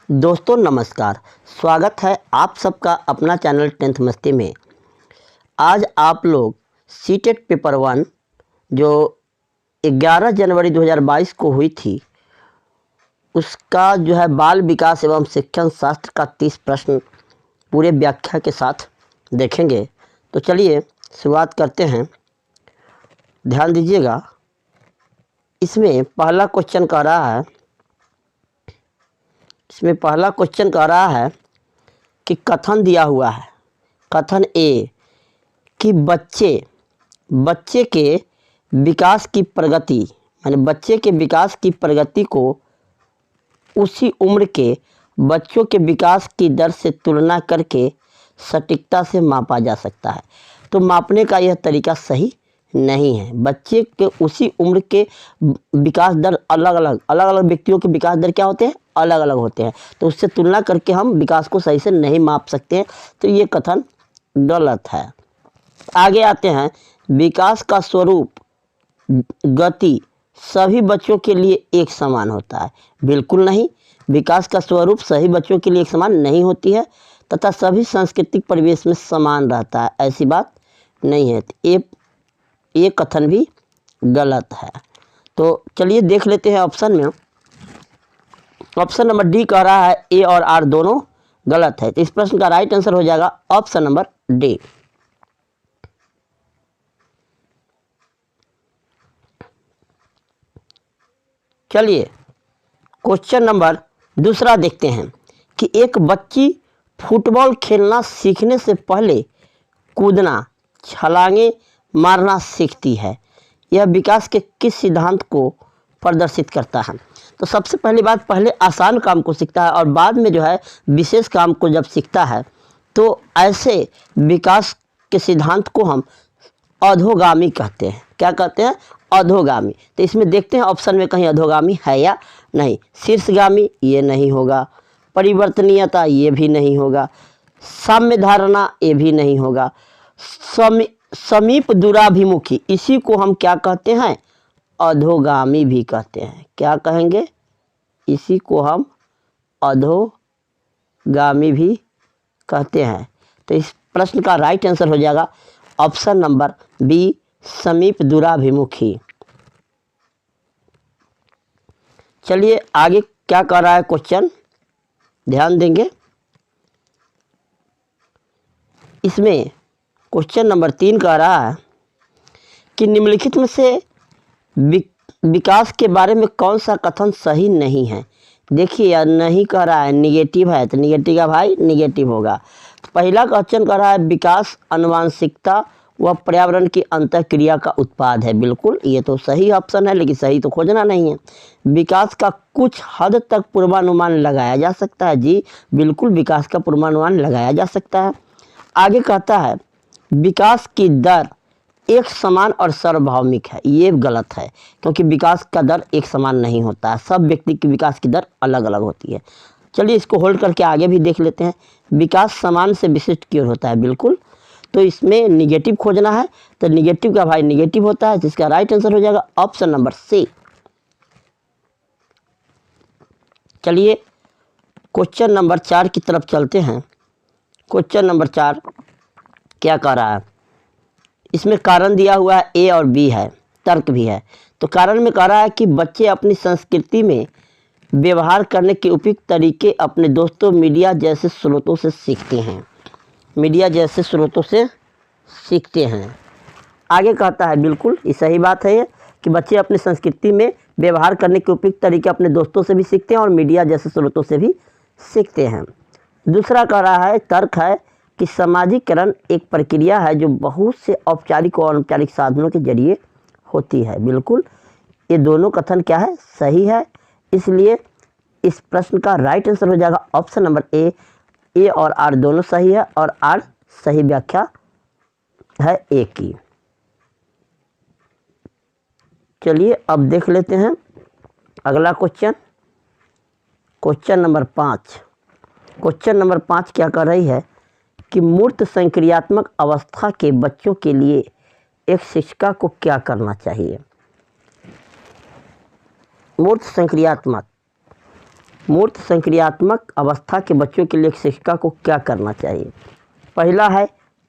दोस्तों नमस्कार। स्वागत है आप सबका अपना चैनल 10th मस्ती में। आज आप लोग सीटेट पेपर 1 जो 11 जनवरी 2022 को हुई थी उसका जो है बाल विकास एवं शिक्षण शास्त्र का 30 प्रश्न पूरे व्याख्या के साथ देखेंगे। तो चलिए शुरुआत करते हैं। ध्यान दीजिएगा, इसमें पहला क्वेश्चन कह रहा है कि कथन दिया हुआ है। कथन ए कि बच्चे के विकास की प्रगति, यानी बच्चे के विकास की प्रगति को उसी उम्र के बच्चों के विकास की दर से तुलना करके सटीकता से मापा जा सकता है। तो मापने का यह तरीका सही नहीं है। बच्चे के उसी उम्र के विकास दर अलग अलग व्यक्तियों के विकास दर क्या होते हैं, अलग अलग होते हैं। तो उससे तुलना करके हम विकास को सही से नहीं माप सकते हैं। तो ये कथन गलत है। आगे आते हैं, विकास का स्वरूप गति सभी बच्चों के लिए एक समान होता है। बिल्कुल नहीं, विकास का स्वरूप सभी बच्चों के लिए एक समान नहीं होती है तथा सभी सांस्कृतिक परिवेश में समान रहता है, ऐसी बात नहीं है। ये कथन भी गलत है। तो चलिए देख लेते हैं ऑप्शन में। ऑप्शन नंबर डी कह रहा है ए और आर दोनों गलत है। तो इस प्रश्न का राइट आंसर हो जाएगा ऑप्शन नंबर डी। चलिए क्वेश्चन नंबर दूसरा देखते हैं कि एक बच्ची फुटबॉल खेलना सीखने से पहले कूदना, छलांगे मारना सीखती है। यह विकास के किस सिद्धांत को प्रदर्शित करता है? तो सबसे पहली बात, पहले आसान काम को सीखता है और बाद में जो है विशेष काम को जब सीखता है तो ऐसे विकास के सिद्धांत को हम अधोगामी कहते हैं। क्या कहते हैं? अधोगामी। तो इसमें देखते हैं ऑप्शन में कहीं अधोगामी है या नहीं। शीर्षगामी ये नहीं होगा, परिवर्तनीयता ये भी नहीं होगा, साम्य धारणा ये भी नहीं होगा, समीप दूराभिमुखी इसी को हम क्या कहते हैं? अधोगामी भी कहते हैं। क्या कहेंगे? इसी को हम अधोगामी भी कहते हैं। तो इस प्रश्न का राइट आंसर हो जाएगा ऑप्शन नंबर बी, समीप दूराभिमुखी। चलिए आगे क्या कर रहा है क्वेश्चन, ध्यान देंगे। इसमें क्वेश्चन नंबर 3 कह रहा है कि निम्नलिखित में से विकास के बारे में कौन सा कथन सही नहीं है? देखिए यार, नहीं कह रहा है, निगेटिव है, तो निगेटिव का भाई निगेटिव होगा। तो पहला क्वेश्चन कह रहा है विकास आनुवांशिकता व पर्यावरण की अंतःक्रिया का उत्पाद है। बिल्कुल ये तो सही ऑप्शन है, लेकिन सही तो खोजना नहीं है। विकास का कुछ हद तक पूर्वानुमान लगाया जा सकता है। जी बिल्कुल, विकास का पूर्वानुमान लगाया जा सकता है। आगे कहता है विकास की दर एक समान और सार्वभौमिक है। ये गलत है, क्योंकि विकास का दर एक समान नहीं होता है। सब व्यक्ति की विकास की दर अलग अलग होती है। चलिए इसको होल्ड करके आगे भी देख लेते हैं। विकास समान से विशिष्ट की ओर होता है। बिल्कुल, तो इसमें निगेटिव खोजना है, तो निगेटिव का भाई निगेटिव होता है, जिसका राइट आंसर हो जाएगा ऑप्शन नंबर सी। चलिए क्वेश्चन नंबर 4 की तरफ चलते हैं। क्वेश्चन नंबर 4 क्या कह रहा है? इसमें कारण दिया हुआ है, ए और बी है, तर्क भी है। तो कारण में कह रहा है कि बच्चे अपनी संस्कृति में व्यवहार करने के उपयुक्त तरीके अपने दोस्तों, मीडिया जैसे स्रोतों से सीखते हैं। मीडिया जैसे स्रोतों से सीखते हैं। आगे कहता है बिल्कुल ये सही बात है ये, कि बच्चे अपनी संस्कृति में व्यवहार करने के उपयुक्त तरीके अपने दोस्तों से भी सीखते हैं और मीडिया जैसे स्रोतों से भी सीखते हैं। दूसरा कह रहा है, तर्क है कि सामाजिकरण एक प्रक्रिया है जो बहुत से औपचारिक और अनौपचारिक साधनों के जरिए होती है। बिल्कुल, ये दोनों कथन क्या है? सही है। इसलिए इस प्रश्न का राइट आंसर हो जाएगा ऑप्शन नंबर ए। ए और आर दोनों सही है और आर सही व्याख्या है ए की। चलिए अब देख लेते हैं अगला question, question number 5। Question number 5 क्या कर रही है कि मूर्त संक्रियात्मक अवस्था के बच्चों के लिए एक शिक्षिका को क्या करना चाहिए? मूर्त संक्रियात्मक मूर्त संक्रियात्मक अवस्था के बच्चों के लिए शिक्षिका को क्या करना चाहिए? पहला है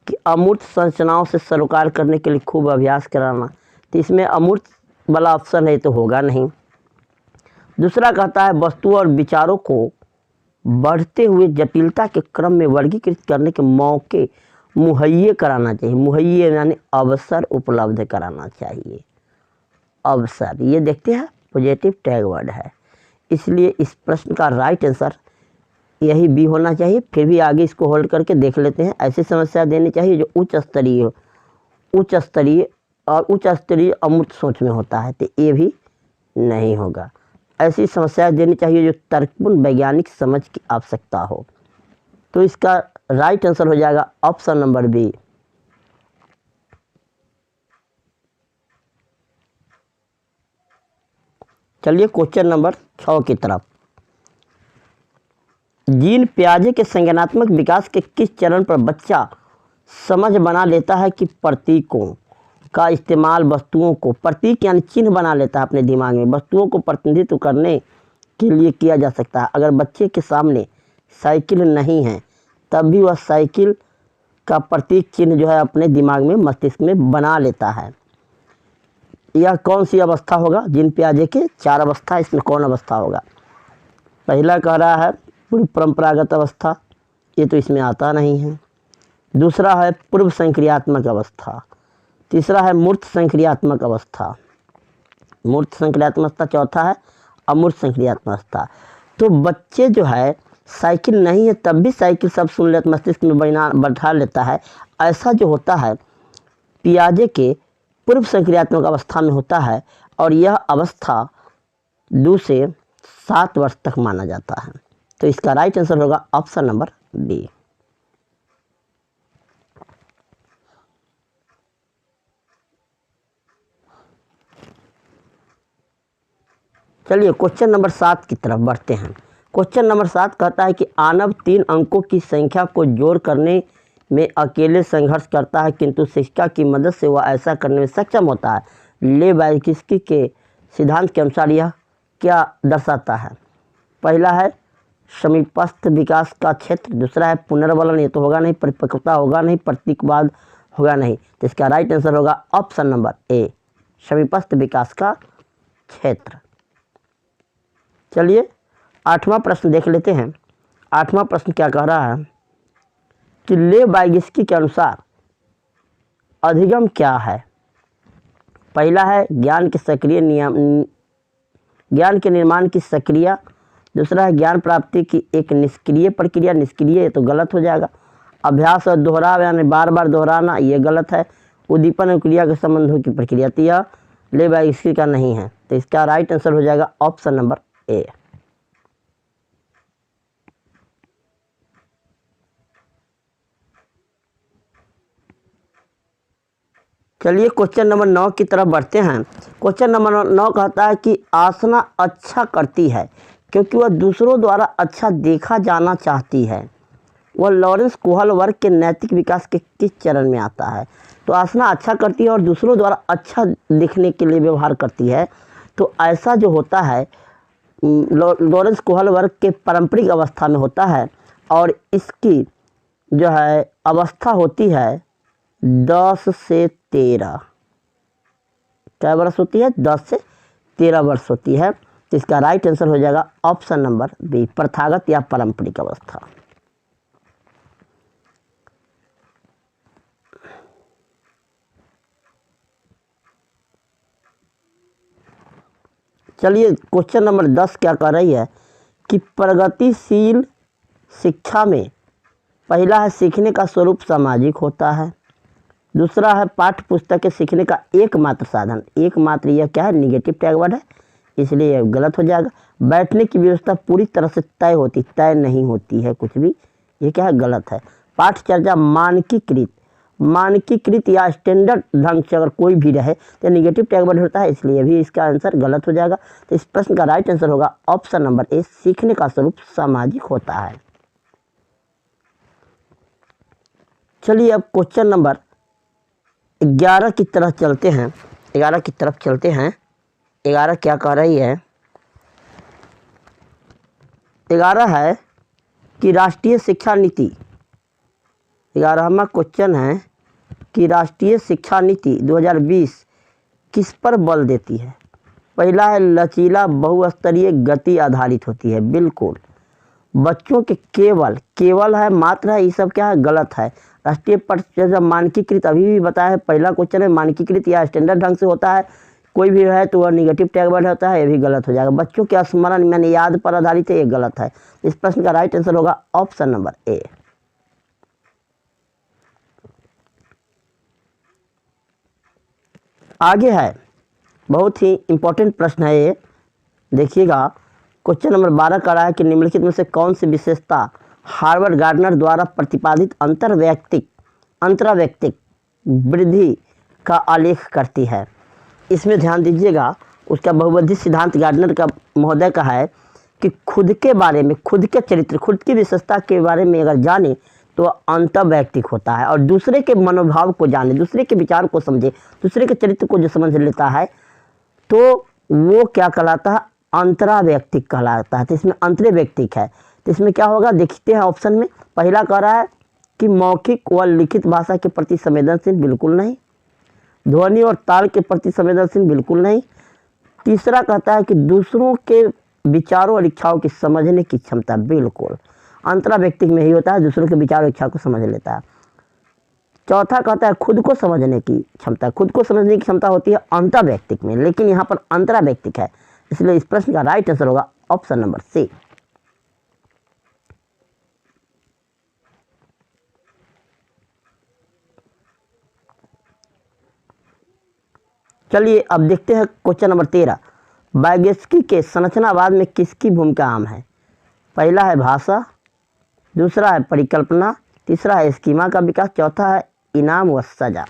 कि अमूर्त संरचनाओं से सरोकार करने के लिए खूब अभ्यास कराना, तो इसमें अमूर्त वाला ऑप्शन है तो होगा नहीं। दूसरा कहता है वस्तुओं और विचारों को बढ़ते हुए जटिलता के क्रम में वर्गीकृत करने के मौके मुहैया कराना चाहिए। मुहैया यानी अवसर उपलब्ध कराना चाहिए। अवसर, ये देखते हैं पॉजिटिव टैग वर्ड है, इसलिए इस प्रश्न का राइट आंसर यही बी होना चाहिए। फिर भी आगे इसको होल्ड करके देख लेते हैं। ऐसी समस्या देनी चाहिए जो उच्च स्तरीय और उच्च स्तरीय अमूर्त सोच में होता है, तो ये भी नहीं होगा। ऐसी समस्या देनी चाहिए जो तर्कपूर्ण वैज्ञानिक समझ की आवश्यकता हो, तो इसका राइट आंसर हो जाएगा ऑप्शन नंबर बी। चलिए क्वेश्चन नंबर 6 की तरफ। जीन पियाजे के संज्ञानात्मक विकास के किस चरण पर बच्चा समझ बना लेता है कि प्रतीकों का इस्तेमाल वस्तुओं को, प्रतीक यानी चिन्ह बना लेता है अपने दिमाग में, वस्तुओं को प्रतिनिधित्व करने के लिए किया जा सकता है। अगर बच्चे के सामने साइकिल नहीं है तब भी वह साइकिल का प्रतीक चिन्ह जो है अपने दिमाग में, मस्तिष्क में बना लेता है। यह कौन सी अवस्था होगा? जीन पियाजे के 4 अवस्था, इसमें कौन अवस्था होगा? पहला कह रहा है पूर्व परंपरागत अवस्था, ये तो इसमें आता नहीं है। दूसरा है पूर्व संक्रियात्मक अवस्था। तीसरा है मूर्त संक्रियात्मक अवस्था। मूर्त संक्रियात्मक अवस्था। चौथा है अमूर्त संक्रियात्मक अवस्था। तो बच्चे जो है साइकिल नहीं है तब भी साइकिल सब सुन लेते, मस्तिष्क में बैठा लेता है। ऐसा जो होता है पियाजे के पूर्व संक्रियात्मक अवस्था में होता है, और यह अवस्था 2 से 7 वर्ष तक माना जाता है। तो इसका राइट आंसर होगा ऑप्शन नंबर बी। चलिए क्वेश्चन नंबर 7 की तरफ बढ़ते हैं। क्वेश्चन नंबर 7 कहता है कि आनव 3 अंकों की संख्या को जोड़ करने में अकेले संघर्ष करता है, किंतु शिक्षिका की मदद से वह ऐसा करने में सक्षम होता है। लेबाइस्की के सिद्धांत के अनुसार यह क्या दर्शाता है? पहला है समीपस्थ विकास का क्षेत्र, दूसरा है पुनर्वलन, ये तो होगा नहीं, परिपक्वता होगा नहीं, प्रतीकवाद होगा नहीं, तो इसका राइट आंसर होगा ऑप्शन नंबर ए, समीपस्थ विकास का क्षेत्र। चलिए 8वां प्रश्न देख लेते हैं। 8वां प्रश्न क्या कह रहा है कि लेबाइस्की के अनुसार अधिगम क्या है? पहला है ज्ञान के सक्रिय नियम, ज्ञान के निर्माण की सक्रिया। दूसरा है ज्ञान प्राप्ति की एक निष्क्रिय प्रक्रिया, निष्क्रिय ये तो गलत हो जाएगा। अभ्यास और दोहराव यानी बार बार दोहराना, ये गलत है। उद्दीपन और क्रिया के संबंधों की प्रक्रिया, तो यह लेबाइस्की का नहीं है, तो इसका राइट आंसर हो जाएगा ऑप्शन नंबर ए। चलिए क्वेश्चन नंबर 9 की तरफ बढ़ते हैं। क्वेश्चन नंबर 9 कहता है कि आसना अच्छा करती है क्योंकि वह दूसरों द्वारा अच्छा देखा जाना चाहती है। वह लॉरेंस कोहल वर्ग के नैतिक विकास के किस चरण में आता है? तो आसना अच्छा करती है और दूसरों द्वारा अच्छा दिखने के लिए व्यवहार करती है, तो ऐसा जो होता है लॉरेंस कोहल वर्ग के पारंपरिक अवस्था में होता है, और इसकी जो है अवस्था होती है 10 से 13। क्या वर्ष होती है? 10 से 13 वर्ष होती है, तो इसका राइट आंसर हो जाएगा ऑप्शन नंबर बी, प्रथागत या पारंपरिक अवस्था। चलिए क्वेश्चन नंबर 10 क्या कह रही है कि प्रगतिशील शिक्षा में पहला है सीखने का स्वरूप सामाजिक होता है। दूसरा है पाठ्य पुस्तकें सीखने का एकमात्र साधन, एकमात्र यह क्या है? निगेटिव टैग वर्ड है, इसलिए यह गलत हो जाएगा। बैठने की व्यवस्था पूरी तरह से तय नहीं होती है कुछ भी, ये क्या है? गलत है। पाठचर्या मानकीकृत या स्टैंडर्ड ढंग से अगर कोई भी रहे तो निगेटिव टैग वर्ड होता है, इसलिए भी इसका आंसर गलत हो जाएगा। तो इस प्रश्न का राइट आंसर होगा ऑप्शन नंबर ए, सीखने का स्वरूप सामाजिक होता है। चलिए अब क्वेश्चन नंबर 11 की तरफ चलते हैं। 11 की तरफ चलते हैं। 11 क्या कह रही है 11 है कि राष्ट्रीय शिक्षा नीति, 11वां क्वेश्चन है कि राष्ट्रीय शिक्षा नीति 2020 किस पर बल देती है। पहला है लचीला बहुस्तरीय गति आधारित होती है, बिल्कुल। बच्चों के केवल है, मात्र है, ये सब क्या है, गलत है। राष्ट्रीय जब मानकीकृत, अभी भी बताया है, पहला क्वेश्चन है मानकीकृत या स्टैंडर्ड ढंग से होता है, कोई भी है तो वह निगेटिव टैग वर्ड होता है, ये भी गलत हो जाएगा। बच्चों के स्मरण मैंने याद पर आधारित है, ये गलत है। इस प्रश्न का राइट आंसर होगा ऑप्शन नंबर ए। आगे है, बहुत ही इंपॉर्टेंट प्रश्न है ये, देखिएगा। क्वेश्चन नंबर 12 का रहा है कि निम्नलिखित में से कौन सी विशेषता हार्वर्ड गार्डनर द्वारा प्रतिपादित अंतरावैयक्तिक वृद्धि का आलेख करती है। इसमें ध्यान दीजिएगा, उसका बहुविध सिद्धांत गार्डनर का महोदय का है कि खुद के बारे में, खुद के चरित्र, खुद की विशेषता के बारे में अगर जाने तो अंतर्वैयक्तिक होता है, और दूसरे के मनोभाव को जाने, दूसरे के विचार को समझे, दूसरे के चरित्र को जो समझ लेता है तो वो क्या कहलाता है, अंतरावैयक्तिक कहलाता है। तो इसमें अंतर्वैयक्तिक है, तो इसमें क्या होगा, देखते हैं ऑप्शन में। पहला कह रहा है कि मौखिक व लिखित भाषा के प्रति संवेदनशील, बिल्कुल नहीं। ध्वनि और ताल के प्रति संवेदनशील, बिल्कुल नहीं। तीसरा कहता है कि दूसरों के विचारों और इच्छाओं की समझने की क्षमता, बिल्कुल। अंतरावैयक्तिक में ही होता है, दूसरों के विचार और इच्छा को समझ लेता है। चौथा कहता है खुद को समझने की क्षमता, खुद को समझने की क्षमता होती है अंतर्वैयक्तिक में, लेकिन यहाँ पर अंतरावैयक्तिक है, इसलिए इस प्रश्न का राइट आंसर होगा ऑप्शन नंबर सी। चलिए अब देखते हैं क्वेश्चन नंबर 13। वाइगोत्स्की के संरचनावाद में किसकी भूमिका अहम है। पहला है भाषा, दूसरा है परिकल्पना, तीसरा है स्कीमा का विकास, चौथा है इनाम व सजा।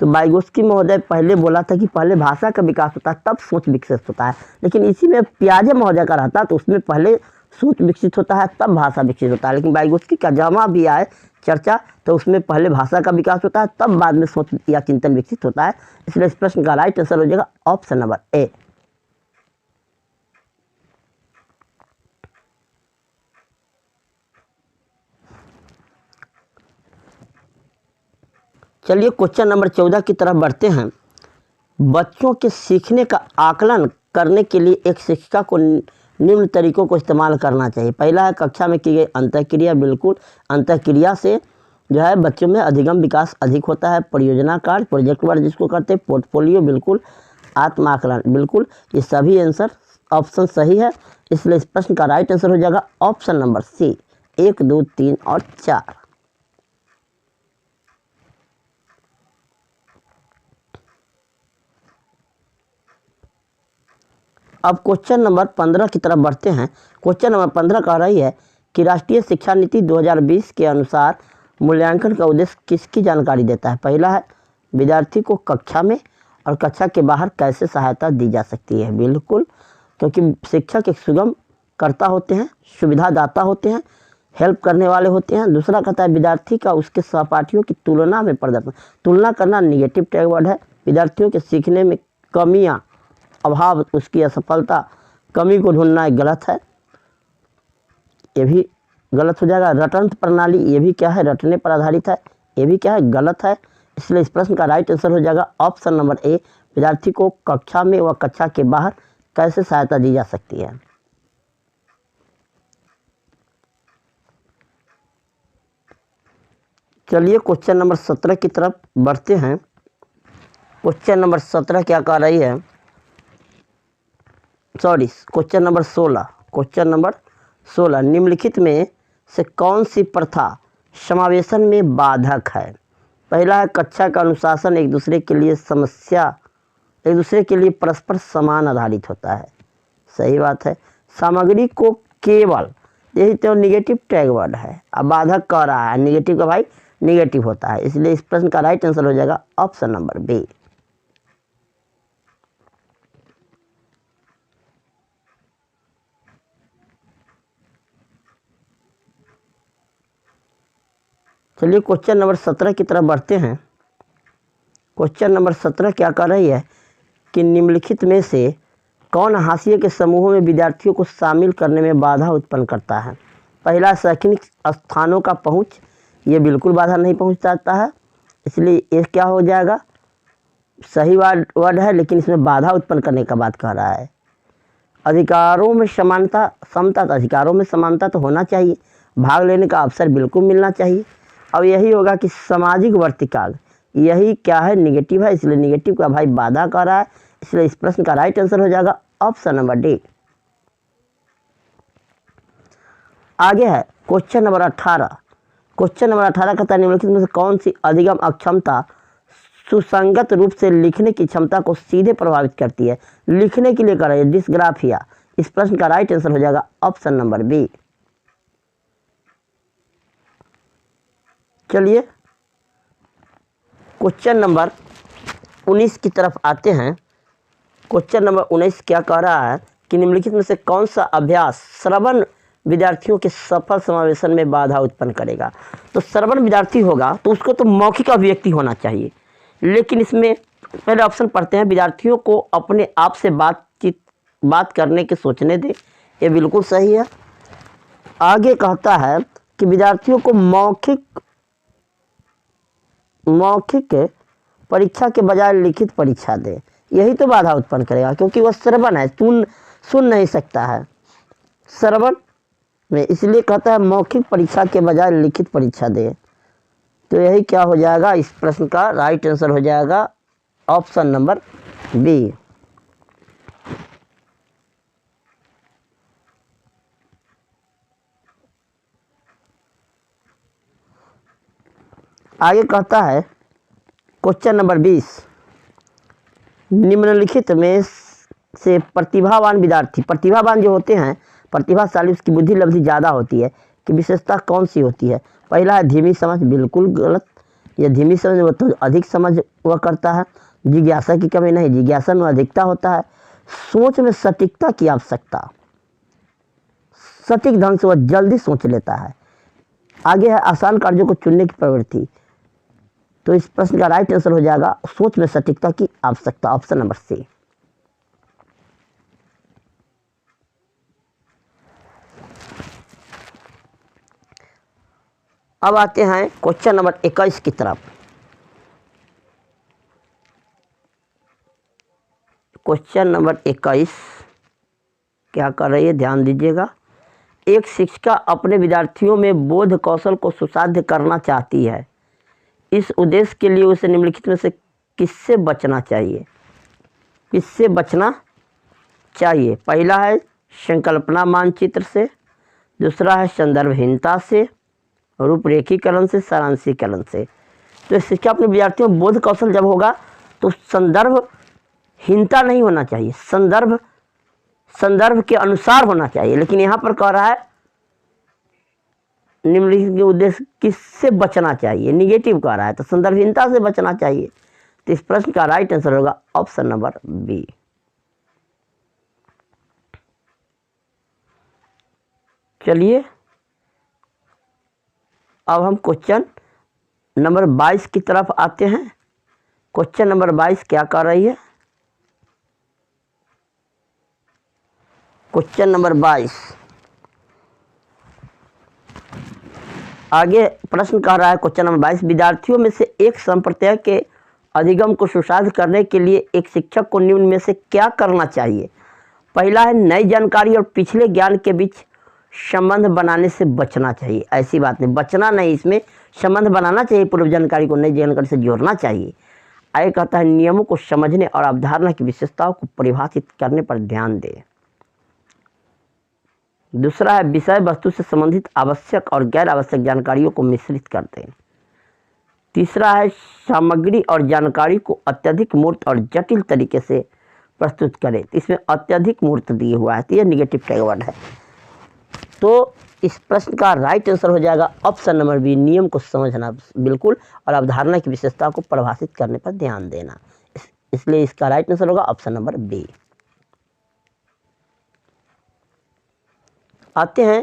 तो वाइगोत्स्की महोदय पहले बोला था कि पहले भाषा का विकास होता है तब सोच विकसित होता है, लेकिन इसी में पियाजे महोदय का रहता तो उसमें पहले सोच विकसित होता है तब भाषा विकसित होता है। लेकिन वाइगोत्स्की का जहाँ भी आए चर्चा तो उसमें पहले भाषा का विकास होता है तब बाद में सोच या चिंतन विकसित होता है, इसलिए इस प्रश्न का राइट आंसर हो जाएगा ऑप्शन नंबर ए। चलिए क्वेश्चन नंबर 14 की तरफ बढ़ते हैं। बच्चों के सीखने का आकलन करने के लिए एक शिक्षिका को निम्न तरीकों को इस्तेमाल करना चाहिए। पहला है कक्षा में की गई अंतःक्रिया, बिल्कुल। अंतःक्रिया से जो है बच्चों में अधिगम विकास अधिक होता है। परियोजना कार्य, प्रोजेक्ट वर्क जिसको करते हैं, पोर्टफोलियो, बिल्कुल। आत्म आकलन, बिल्कुल। ये सभी आंसर ऑप्शन सही है, इसलिए इस प्रश्न का राइट आंसर हो जाएगा ऑप्शन नंबर सी, 1, 2, 3 और 4। अब क्वेश्चन नंबर 15 की तरफ बढ़ते हैं। क्वेश्चन नंबर 15 कह रही है कि राष्ट्रीय शिक्षा नीति 2020 के अनुसार मूल्यांकन का उद्देश्य किसकी जानकारी देता है। पहला है विद्यार्थी को कक्षा में और कक्षा के बाहर कैसे सहायता दी जा सकती है, बिल्कुल, क्योंकि शिक्षक एक सुगम कर्ता होते हैं, सुविधादाता होते हैं, हेल्प करने वाले होते हैं। दूसरा कहता है विद्यार्थी का उसके सहपाठियों की तुलना में प्रदर्शन, तुलना करना निगेटिव टैग वर्ड है। विद्यार्थियों के सीखने में कमियां, अभाव, उसकी असफलता, कमी को ढूंढना एक गलत है, ये भी गलत हो जाएगा। रटंत प्रणाली, ये भी क्या है, रटने पर आधारित है, ये भी क्या है, गलत है, इसलिए इस प्रश्न का राइट आंसर हो जाएगा ऑप्शन नंबर ए, विद्यार्थी को कक्षा में व कक्षा के बाहर कैसे सहायता दी जा सकती है। चलिए क्वेश्चन नंबर 17 की तरफ बढ़ते हैं। क्वेश्चन नंबर 17 क्या कह रही है, क्वेश्चन नंबर 16। क्वेश्चन नंबर 16, निम्नलिखित में से कौन सी प्रथा समावेशन में बाधक है। पहला है कक्षा का अनुशासन एक दूसरे के लिए परस्पर समान आधारित होता है, सही बात है। सामग्री को केवल, यही तो निगेटिव टैग वर्ड है, अब बाधक कह रहा है, निगेटिव का भाई निगेटिव होता है, इसलिए इस प्रश्न का राइट आंसर हो जाएगा ऑप्शन नंबर बी। चलिए क्वेश्चन नंबर 17 की तरफ बढ़ते हैं। क्वेश्चन नंबर 17 क्या कह रही है कि निम्नलिखित में से कौन हाशिए के समूहों में विद्यार्थियों को शामिल करने में बाधा उत्पन्न करता है? पहला, शैक्षणिक स्थानों का पहुंच, ये बिल्कुल बाधा नहीं पहुंचाता है, इसलिए ये क्या हो जाएगा, सही वर्ड है, लेकिन इसमें बाधा उत्पन्न करने का बात कह रहा है। अधिकारों में समानता, समता, तो अधिकारों में समानता तो होना चाहिए, भाग लेने का अवसर बिल्कुल मिलना चाहिए। अब यही होगा कि सामाजिक वर्तिकाल, यही क्या है, निगेटिव है, इसलिए निगेटिव का भाई बाधा कर रहा है, इसलिए इस प्रश्न का राइट आंसर हो जाएगा ऑप्शन नंबर डी। आगे है क्वेश्चन नंबर 18। क्वेश्चन नंबर 18 कहता है निम्नलिखित में से कौन सी अधिगम अक्षमता सुसंगत रूप से लिखने की क्षमता को सीधे प्रभावित करती है? लिखने के लिए कर रही है डिस्ग्राफिया। इस प्रश्न का राइट आंसर हो जाएगा ऑप्शन नंबर बी। चलिए क्वेश्चन नंबर 19 की तरफ आते हैं। क्वेश्चन नंबर 19 क्या कह रहा है कि निम्नलिखित में से कौन सा अभ्यास श्रवण विद्यार्थियों के सफल समावेशन में बाधा उत्पन्न करेगा? तो श्रवण विद्यार्थी होगा तो उसको तो मौखिक अभिव्यक्ति होना चाहिए, लेकिन इसमें पहले ऑप्शन पढ़ते हैं, विद्यार्थियों को अपने आप से बात करने के सोचने दें, ये बिल्कुल सही है। आगे कहता है कि विद्यार्थियों को मौखिक परीक्षा के बजाय लिखित परीक्षा दे, यही तो बाधा उत्पन्न करेगा, क्योंकि वह श्रवण है, सुन नहीं सकता है श्रवण में, इसलिए कहता है मौखिक परीक्षा के बजाय लिखित परीक्षा दे। तो यही क्या हो जाएगा, इस प्रश्न का राइट आंसर हो जाएगा ऑप्शन नंबर बी। आगे कहता है क्वेश्चन नंबर 20, निम्नलिखित में से प्रतिभावान विद्यार्थी, प्रतिभावान जो होते हैं, प्रतिभाशाली, उसकी बुद्धि लब्धि ज़्यादा होती है, कि विशेषता कौन सी होती है? पहला है धीमी समझ, बिल्कुल गलत, यह धीमी समझ वो तो अधिक समझ वह करता है। जिज्ञासा की कमी नहीं, जिज्ञासा में अधिकता होता है। सोच में सटीकता की आवश्यकता, सटीक ढंग से वह जल्दी सोच लेता है। आगे है आसान कार्यों को चुनने की प्रवृत्ति, तो इस प्रश्न का राइट आंसर हो जाएगा सोच में सटीकता की आवश्यकता, ऑप्शन नंबर सी। अब आते हैं क्वेश्चन नंबर 21 की तरफ। क्वेश्चन नंबर 21 क्या कर रही है, ध्यान दीजिएगा। एक शिक्षिका अपने विद्यार्थियों में बोध कौशल को सुसाध्य करना चाहती है, इस उद्देश्य के लिए उसे निम्नलिखित में से किससे बचना चाहिए? किससे बचना चाहिए? पहला है संकल्पना मानचित्र से, दूसरा है संदर्भहीनता से, रूपरेखीकरण से, सारांशीकरण से। तो शिक्षा अपने विद्यार्थियों में बोध कौशल जब होगा तो संदर्भहीनता नहीं होना चाहिए, संदर्भ के अनुसार होना चाहिए, लेकिन यहाँ पर कह रहा है निम्नलिखित के उद्देश्य किससे बचना चाहिए, निगेटिव कह रहा है, तो संदर्भहीनता से बचना चाहिए। तो इस प्रश्न का राइट आंसर होगा ऑप्शन नंबर बी। चलिए अब हम क्वेश्चन नंबर 22 की तरफ आते हैं। क्वेश्चन नंबर 22 क्या कर रही है? क्वेश्चन नंबर 22 आगे प्रश्न कह रहा है, क्वेश्चन नंबर 22, विद्यार्थियों में से एक संप्रदाय के अधिगम को सुसाध्य करने के लिए एक शिक्षक को निम्न में से क्या करना चाहिए? पहला है नई जानकारी और पिछले ज्ञान के बीच संबंध बनाने से बचना चाहिए। ऐसी बात नहीं, बचना नहीं, इसमें संबंध बनाना चाहिए, पूर्व जानकारी को नई जानकारी से जोड़ना चाहिए। आगे कहता है नियमों को समझने और अवधारणा की विशेषताओं को परिभाषित करने पर ध्यान दें। दूसरा है विषय वस्तु से संबंधित आवश्यक और गैर आवश्यक जानकारियों को मिश्रित करते हैं। तीसरा है सामग्री और जानकारी को अत्यधिक मूर्त और जटिल तरीके से प्रस्तुत करें। इसमें अत्यधिक मूर्त दिए हुआ है, तो यह निगेटिव टैगवर्ड है। तो इस प्रश्न का राइट आंसर हो जाएगा ऑप्शन नंबर बी, नियम को समझना बिल्कुल और अवधारणा की विशेषता को परिभाषित करने पर ध्यान देना, इसलिए इसका राइट आंसर होगा ऑप्शन नंबर बी। आते हैं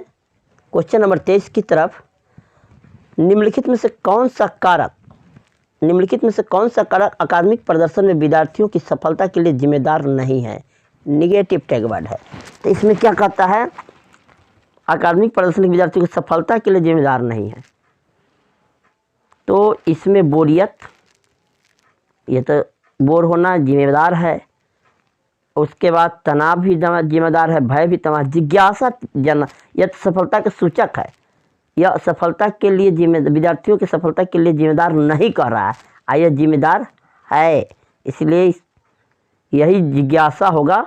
क्वेश्चन नंबर 23 की तरफ। निम्नलिखित में से कौन सा कारक अकादमिक प्रदर्शन में विद्यार्थियों की सफलता के लिए जिम्मेदार नहीं है? निगेटिव टैग वर्ड है। तो इसमें क्या कहता है, अकादमिक प्रदर्शन के विद्यार्थियों की सफलता के लिए जिम्मेदार नहीं है। तो इसमें बोरियत, ये तो बोर होना जिम्मेदार है। उसके बाद तनाव भी जिम्मेदार है, भय भी तनाव, जिज्ञासा जन, यह सफलता के सूचक है। यह सफलता के लिए विद्यार्थियों की सफलता के लिए जिम्मेदार नहीं कर रहा है, यह जिम्मेदार है। इसलिए यही जिज्ञासा होगा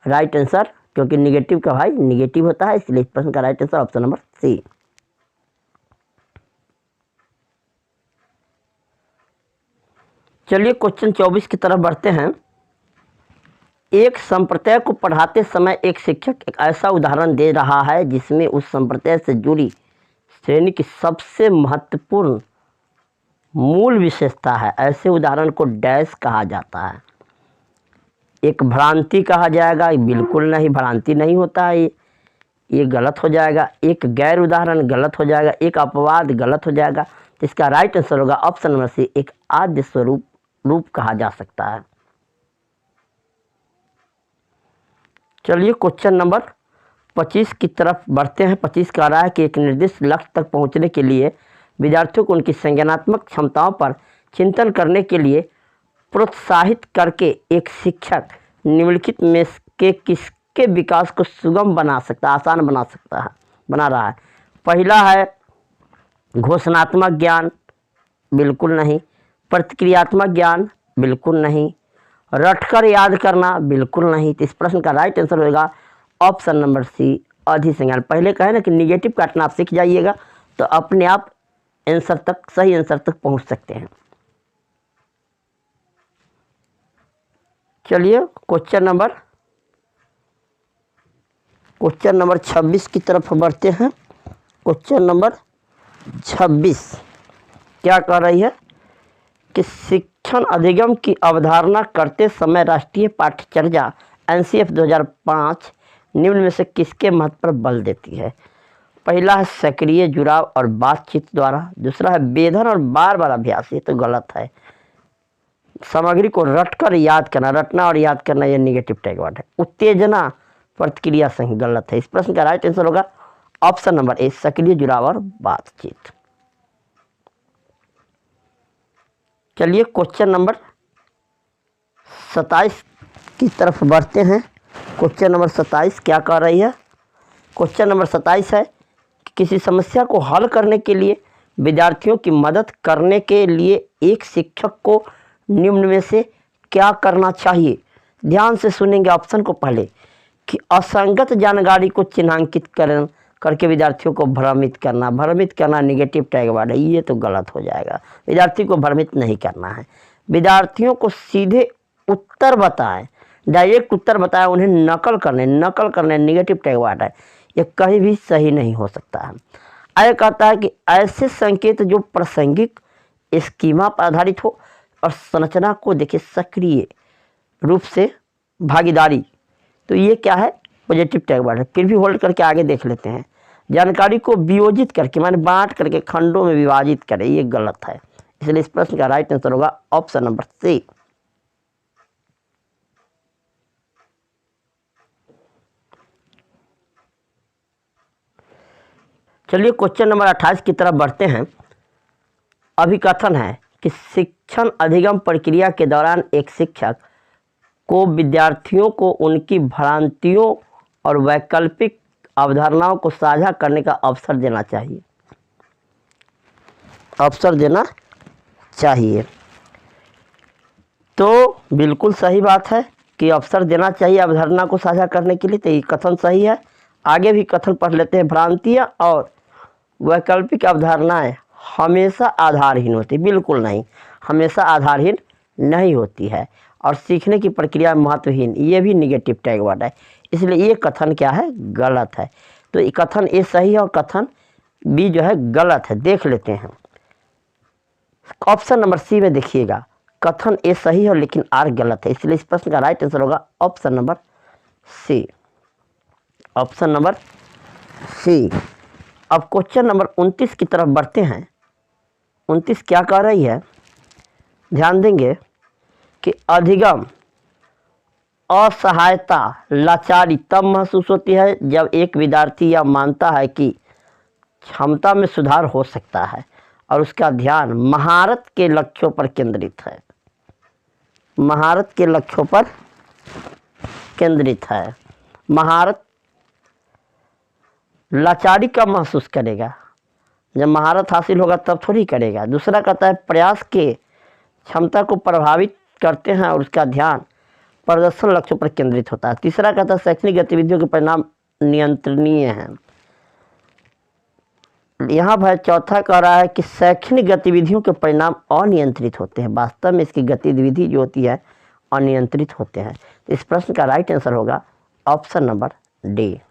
राइट आंसर, क्योंकि निगेटिव का भाई निगेटिव होता है, इसलिए इस प्रश्न का right answer option number C. चलिए क्वेश्चन 24 की तरफ बढ़ते हैं। एक संप्रदाय को पढ़ाते समय एक शिक्षक एक ऐसा उदाहरण दे रहा है जिसमें उस संप्रदाय से जुड़ी श्रेणी की सबसे महत्वपूर्ण मूल विशेषता है। ऐसे उदाहरण को डैश कहा जाता है। एक भ्रांति कहा जाएगा, बिल्कुल नहीं, भ्रांति नहीं होता है, ये गलत हो जाएगा। एक गैर उदाहरण गलत हो जाएगा। एक अपवाद गलत हो जाएगा। तो इसका राइट आंसर होगा ऑप्शन नंबर सी, एक आद्य स्वरूप रूप कहा जा सकता है। चलिए क्वेश्चन नंबर 25 की तरफ बढ़ते हैं। 25 कह रहा है कि एक निर्दिष्ट लक्ष्य तक पहुंचने के लिए विद्यार्थियों को उनकी संज्ञानात्मक क्षमताओं पर चिंतन करने के लिए प्रोत्साहित करके एक शिक्षक निम्नलिखित में के किसके विकास को सुगम बना सकता है, आसान बना सकता है, बना रहा है। पहला है घोषणात्मक ज्ञान, बिल्कुल नहीं। प्रतिक्रियात्मक ज्ञान, बिल्कुल नहीं। रटकर याद करना, बिल्कुल नहीं। तो इस प्रश्न का राइट आंसर होगा ऑप्शन नंबर सी, अधिसंज्ञान। पहले कहे ना कि निगेटिव काटना आप सीख जाइएगा तो अपने आप आंसर तक, सही आंसर तक पहुंच सकते हैं। चलिए क्वेश्चन नंबर 26 की तरफ बढ़ते हैं। क्वेश्चन नंबर 26 क्या कह रही है कि शिक्षण अधिगम की अवधारणा करते समय राष्ट्रीय पाठ्यचर्या NCF 2005 निम्न में से किसके महत्व पर बल देती है। पहला है सक्रिय जुड़ाव और बातचीत द्वारा। दूसरा है वेधन और बार बार अभ्यास, ये तो गलत है। सामग्री को रटकर याद करना, रटना और याद करना, यह निगेटिव टैग वर्ड है। उत्तेजना प्रतिक्रिया सही, गलत है। इस प्रश्न का राइट आंसर होगा ऑप्शन नंबर ए, सक्रिय जुड़ाव और बातचीत। चलिए क्वेश्चन नंबर 27 की तरफ बढ़ते हैं। क्वेश्चन नंबर 27 क्या कह रही है। क्वेश्चन नंबर 27 है कि किसी समस्या को हल करने के लिए विद्यार्थियों की मदद करने के लिए एक शिक्षक को निम्न में से क्या करना चाहिए। ध्यान से सुनेंगे ऑप्शन को पहले, कि असंगत जानकारी को चिन्हांकित करके विद्यार्थियों को भ्रमित करना निगेटिव टैग वर्ड है, ये तो गलत हो जाएगा। विद्यार्थी को भ्रमित नहीं करना है। विद्यार्थियों को सीधे उत्तर बताएं, डायरेक्ट उत्तर बताएं, उन्हें नकल करने निगेटिव टैग वर्ड है, ये कहीं भी सही नहीं हो सकता है। आगे कहता है कि ऐसे संकेत जो प्रासंगिक स्कीमा पर आधारित हो और संरचना को देखिए सक्रिय रूप से भागीदारी, तो ये क्या है, पॉजिटिव टैग वर्ड है। फिर भी होल्ड करके आगे देख लेते हैं। जानकारी को वियोजित करके, माने बांट करके खंडों में विभाजित करें, ये गलत है। इसलिए इस प्रश्न का राइट आंसर होगा ऑप्शन नंबर सी। चलिए क्वेश्चन नंबर 28 की तरफ बढ़ते हैं। अभिकथन है कि शिक्षण अधिगम प्रक्रिया के दौरान एक शिक्षक को विद्यार्थियों को उनकी भ्रांतियों और वैकल्पिक अवधारणाओं को साझा करने का अवसर देना चाहिए। तो बिल्कुल सही बात है कि अवसर देना चाहिए अवधारणा को साझा करने के लिए, तो ये कथन सही है। आगे भी कथन पढ़ लेते हैं। भ्रांतियाँ और वैकल्पिक अवधारणाएं हमेशा आधारहीन होती, बिल्कुल नहीं, हमेशा आधारहीन नहीं होती है। और सीखने की प्रक्रिया महत्वहीन, ये भी निगेटिव टैग वर्ड है। इसलिए ये कथन क्या है, गलत है। तो ये कथन ए सही है और कथन बी जो है गलत है। देख लेते हैं ऑप्शन नंबर सी में, देखिएगा कथन ए सही है लेकिन आर गलत है। इसलिए इस प्रश्न का राइट आंसर होगा option number C, option number C. अब क्वेश्चन नंबर 29 की तरफ बढ़ते हैं। 29 क्या कह रही है, ध्यान देंगे कि अधिगम असहायता, लाचारी तब महसूस होती है जब एक विद्यार्थी यह मानता है कि क्षमता में सुधार हो सकता है और उसका ध्यान महारत के लक्ष्यों पर केंद्रित है। महारत के लक्ष्यों पर केंद्रित है। महारत, लाचारी कब महसूस करेगा? जब महारत हासिल होगा तब थोड़ी करेगा। दूसरा कहता है प्रयास के क्षमता को प्रभावित करते हैं और उसका ध्यान प्रदर्शन लक्ष्यों पर केंद्रित होता है। तीसरा कहता है शैक्षणिक गतिविधियों के परिणाम नियंत्रणीय हैं। यहाँ भाई चौथा कह रहा है कि शैक्षणिक गतिविधियों के परिणाम अनियंत्रित होते हैं। वास्तव में इसकी गतिविधि जो होती है अनियंत्रित होते हैं। तो इस प्रश्न का राइट आंसर होगा ऑप्शन नंबर डी।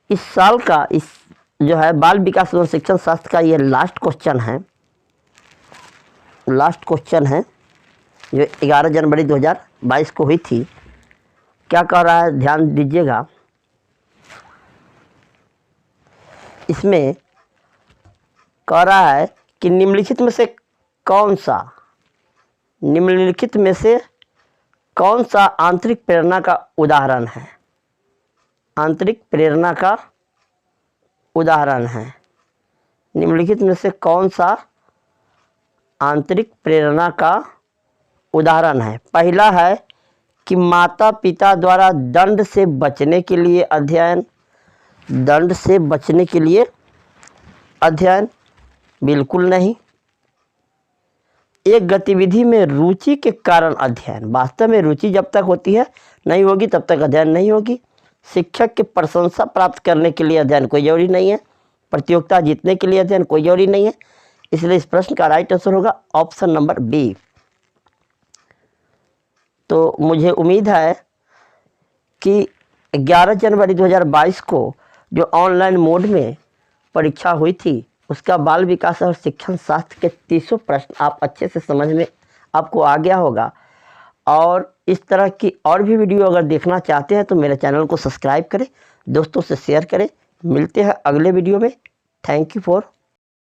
इस साल का इस जो है बाल विकास एवं शिक्षण शास्त्र का ये लास्ट क्वेश्चन है जो 11 जनवरी 2022 को हुई थी। क्या कह रहा है ध्यान दीजिएगा। इसमें कह रहा है कि निम्नलिखित में से कौन सा आंतरिक प्रेरणा का उदाहरण है? आंतरिक प्रेरणा का उदाहरण है। निम्नलिखित में से कौन सा आंतरिक प्रेरणा का उदाहरण है? पहला है कि माता पिता द्वारा दंड से बचने के लिए अध्ययन। दंड से बचने के लिए अध्ययन, बिल्कुल नहीं। एक गतिविधि में रुचि के कारण अध्ययन, वास्तव में रुचि जब तक होती है नहीं होगी तब तक अध्ययन नहीं होगी। शिक्षक की प्रशंसा प्राप्त करने के लिए अध्ययन कोई जरूरी नहीं है। प्रतियोगिता जीतने के लिए अध्ययन कोई जरूरी नहीं है। इसलिए इस प्रश्न का राइट आंसर होगा ऑप्शन नंबर बी। तो मुझे उम्मीद है कि 11 जनवरी 2022 को जो ऑनलाइन मोड में परीक्षा हुई थी उसका बाल विकास और शिक्षण शास्त्र के 300 प्रश्न आप अच्छे से समझ में आपको आ गया होगा। और इस तरह की और भी वीडियो अगर देखना चाहते हैं तो मेरे चैनल को सब्सक्राइब करें, दोस्तों से शेयर करें। मिलते हैं अगले वीडियो में। Thank you for